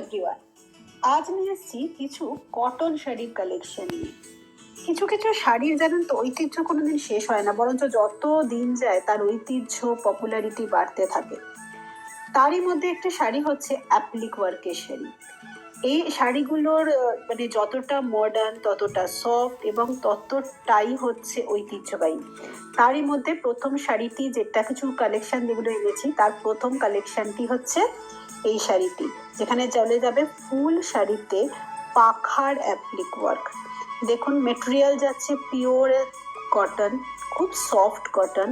Everyone, আজ নিয়ে এসেছি কিছু কটন শাড়ির কালেকশন নিয়ে। কিছু কিছু শাড়ির জানেন তো ঐতিহ্য কোনোদিন শেষ হয় না, বরঞ্চ যত দিন যায় তার ঐতিহ্য পপুলারিটি বাড়তে থাকে। তারই মধ্যে একটা শাড়ি হচ্ছে অ্যাপ্লিক ওয়ার্কের শাড়ি। এই শাড়িগুলোর মানে যতটা মডার্ন ততটা সফট এবং ততটাই হচ্ছে ঐতিহ্যবাহী। তারই মধ্যে প্রথম শাড়িটি, যেটা কিছু কালেকশন যেগুলো এনেছি তার প্রথম কালেকশনটি হচ্ছে এই শাড়িটি, যেখানে চলে যাবে ফুল শাড়িতে পাখার অ্যাপ্লিক ওয়ার্ক। দেখুন মেটেরিয়াল যাচ্ছে পিওর কটন, খুব সফট কটন,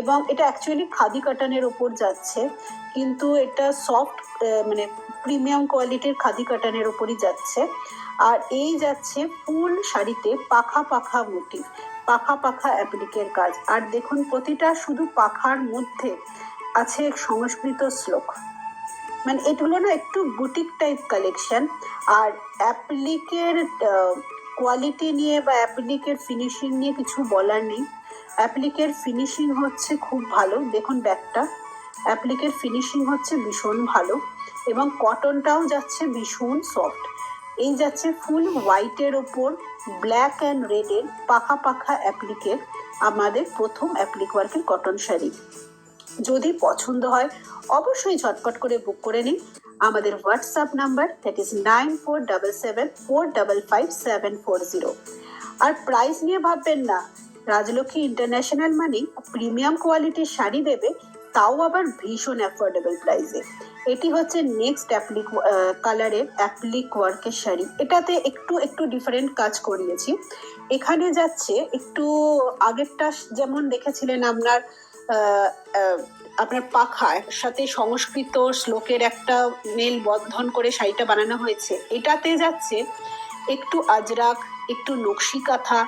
এবং এটা অ্যাকচুয়ালি খাদি কটনের ওপর যাচ্ছে, কিন্তু এটা সফট মানে প্রিমিয়াম কোয়ালিটির খাদি কটনের ওপরই যাচ্ছে। আর এই যাচ্ছে ফুল শাড়িতে পাখা পাখা মোটিভ, পাখা পাখা অ্যাপ্লিকের কাজ। আর দেখুন প্রতিটা শুধু পাখার মধ্যে আছে সংস্কৃত শ্লোক, মানে এগুলো না একটু বুটিক টাইপ কালেকশন। আর অ্যাপ্লিকের কোয়ালিটি নিয়ে বা অ্যাপ্লিকের ফিনিশিং নিয়ে কিছু বলার নেই। অ্যাপ্লিকের ফিনিশিং হচ্ছে খুব ভালো, দেখুন ব্যাগটা, অ্যাপ্লিকের ফিনিশিং হচ্ছে ভীষণ ভালো, এবং কটনটাও যাচ্ছে ভীষণ সফট। এই যাচ্ছে ফুল হোয়াইটের ওপর ব্ল্যাক অ্যান্ড রেডের পাখা পাখা অ্যাপ্লিকের আমাদের প্রথম অ্যাপ্লিক ওয়ার্কের কটন শাড়ি। যদি পছন্দ হয় অবশ্যই ঝটপট করে বুক করে নিন। আমাদের হোয়াটসঅ্যাপ নাম্বার, দ্যাট ইজ 9477455740। আর প্রাইস নিয়ে ভাববেন না, রাজলক্ষ্মী ইন্টারন্যাশনাল মানেই প্রিমিয়াম কোয়ালিটির শাড়ি দেবে, তাও আবার ভীষণ অ্যাফোর্ডেবল প্রাইসে। এটি হচ্ছে নেক্সট অ্যাপ্লিক কালারের অ্যাপ্লিক ওয়ার্কের শাড়ি। এটাতে একটু একটু ডিফারেন্ট কাজ করিয়েছি। এখানে যাচ্ছে একটু আগেরটা যেমন দেখেছিলেন আপনার পাখার সাথে সংস্কৃত শ্লোকের একটা মেল বন্ধন করে শাড়িটা বানানো হয়েছে, এটাতে যাচ্ছে একটু আজরাক, একটু নকশি কাঁথা,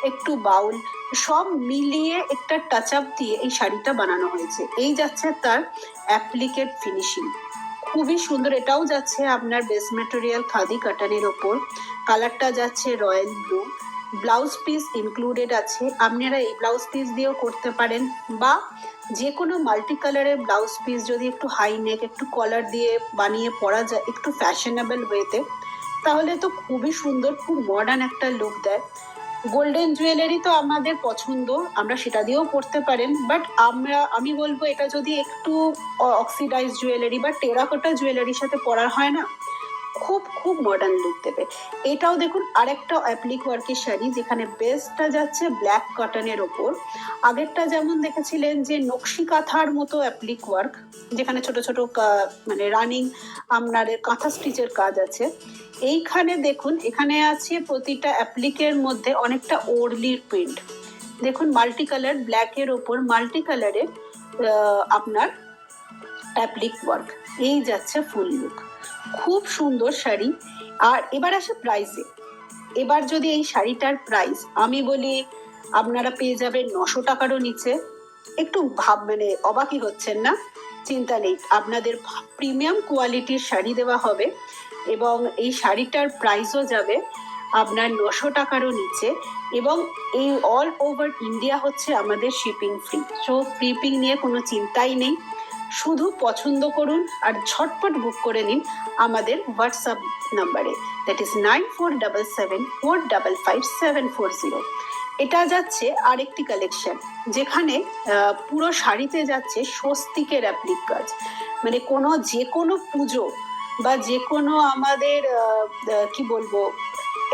একটু বাউল, সব মিলিয়ে একটা টাচ আপ দিয়ে এই শাড়িটা বানানো হয়েছে। এই যাচ্ছে তার অ্যাপ্লিকেট ফিনিশিং, খুবই সুন্দর। এটাও যাচ্ছে আপনার বেস ম্যাটেরিয়াল খাদি কাটানের ওপর, কালারটা যাচ্ছে royal blue, blouse piece included আছে। আপনারা এই ব্লাউজ পিস দিয়েও করতে পারেন, বা যে কোনো মাল্টি কালারের ব্লাউজ পিস যদি একটু হাই নেক, একটু কলার দিয়ে বানিয়ে পরা যায় একটু ফ্যাশনেবল ওয়েতে, তাহলে তো খুবই সুন্দর, খুব মডার্ন একটা লুক দেয়। গোল্ডেন জুয়েলারি তো আমাদের পছন্দ, আমরা সেটা দিয়েও পরতে পারেন, বাট আমি বলবো এটা যদি একটু অক্সিডাইজ জুয়েলারি বা টেরাকোটা জুয়েলারির সাথে পরা হয় না, খুব খুব মডার্ন লুক দেবে। এটাও দেখুন আরেকটা অ্যাপ্লিক ওয়ার্কের শাড়ি, যেখানে বেসটা যাচ্ছে ব্ল্যাক কটনের ওপর। আগেরটা যেমন দেখেছিলেন যে নকশি কাঁথার মতো অ্যাপ্লিক ওয়ার্ক, যেখানে ছোট ছোট মানে রানিং আপনার কাঁথা স্টিচের কাজ আছে। এইখানে দেখুন এখানে আছে প্রতিটা অ্যাপ্লিকের মধ্যে অনেকটা ওরলির প্রিন্ট। দেখুন মাল্টি কালার ব্ল্যাকের ওপর মাল্টি কালারের আপনার অ্যাপ্লিক ওয়ার্ক। এই যাচ্ছে ফুল লুক, খুব সুন্দর শাড়ি। আর এবার আসে প্রাইসে। এবার যদি এই শাড়িটার প্রাইস আমি বলি, আপনারা পেয়ে যাবেন 900 টাকারও নিচে। একটু মানে অবাকই হচ্ছেন না? চিন্তা নেই, আপনাদের প্রিমিয়াম কোয়ালিটির শাড়ি দেওয়া হবে, এবং এই শাড়িটার প্রাইসও যাবে আপনার 900 টাকারও নিচে, এবং এই অল ওভার ইন্ডিয়া হচ্ছে আমাদের শিপিং ফ্রি। সো শিপিং নিয়ে কোনো চিন্তাই নেই, শুধু পছন্দ করুন আর ঝটপট বুক করে নিন আমাদের হোয়াটসঅ্যাপ নাম্বারে, দ্যাট ইজ 9477455740। এটা যাচ্ছে আরেকটি কালেকশন, যেখানে পুরো শাড়িতে যাচ্ছে স্বস্তিকের অ্যাপ্লিক কাজ। মানে যে কোনো পুজো বা যে কোনো আমাদের কি বলবো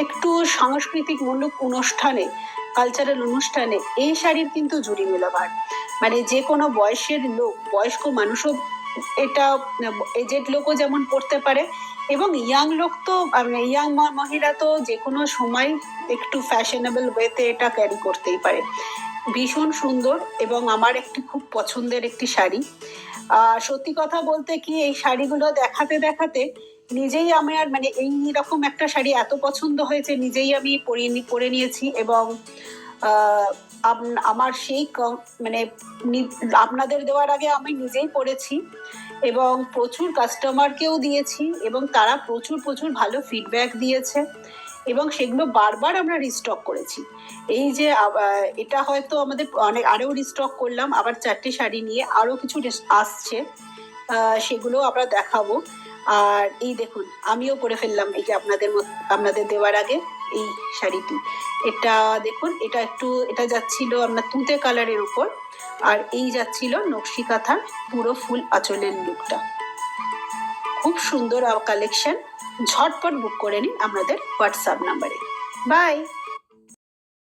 একটু সাংস্কৃতিক মূলক অনুষ্ঠানে, কালচারাল অনুষ্ঠানে এই শাড়ির কিন্তু জুড়ি মেলাবার। মানে যে কোনো বয়সের লোক, বয়স্ক মানুষও এটা, এজেড লোকও যেমন পড়তে পারে, এবং ইয়াং লোক তো ইয়াং মহিলা তো যে কোনো সময় একটু ফ্যাশনেবল ওয়েতে এটা ক্যারি করতেই পারে। ভীষণ সুন্দর এবং আমার একটি খুব পছন্দের একটি শাড়ি। সত্যি কথা বলতে কি, এই শাড়িগুলো দেখাতে দেখাতে নিজেই আমার মানে এই রকম একটা শাড়ি এত পছন্দ হয়েছে, নিজেই আমি পরে নিয়েছি, এবং আমার সেই মানে আপনাদের দেওয়ার আগে আমি নিজেই পরেছি, এবং প্রচুর কাস্টমারকেও দিয়েছি, এবং তারা প্রচুর প্রচুর ভালো ফিডব্যাক দিয়েছে, এবং সেগুলো বারবার আমরা রিস্টক করেছি। এই যে এটা হয়তো আমাদের আরও রিস্টক করলাম, আবার 4টে শাড়ি নিয়ে আরও কিছু আসছে, সেগুলো আমরা দেখাবো। আর এই দেখুন আমিও পরে ফেললাম এই যে আপনাদের দেওয়ার আগে এই শাড়িটি। এটা দেখুন, এটা যাচ্ছিল আপনার তুঁতে কালারের উপর, আর এই যাচ্ছিল নকশি কাঁথা পুরো ফুল আঁচলের লুকটা। খুব সুন্দর কালেকশন। ঝটপট বুক করে নিন আপনাদের হোয়াটসঅ্যাপ নাম্বারে। বাই।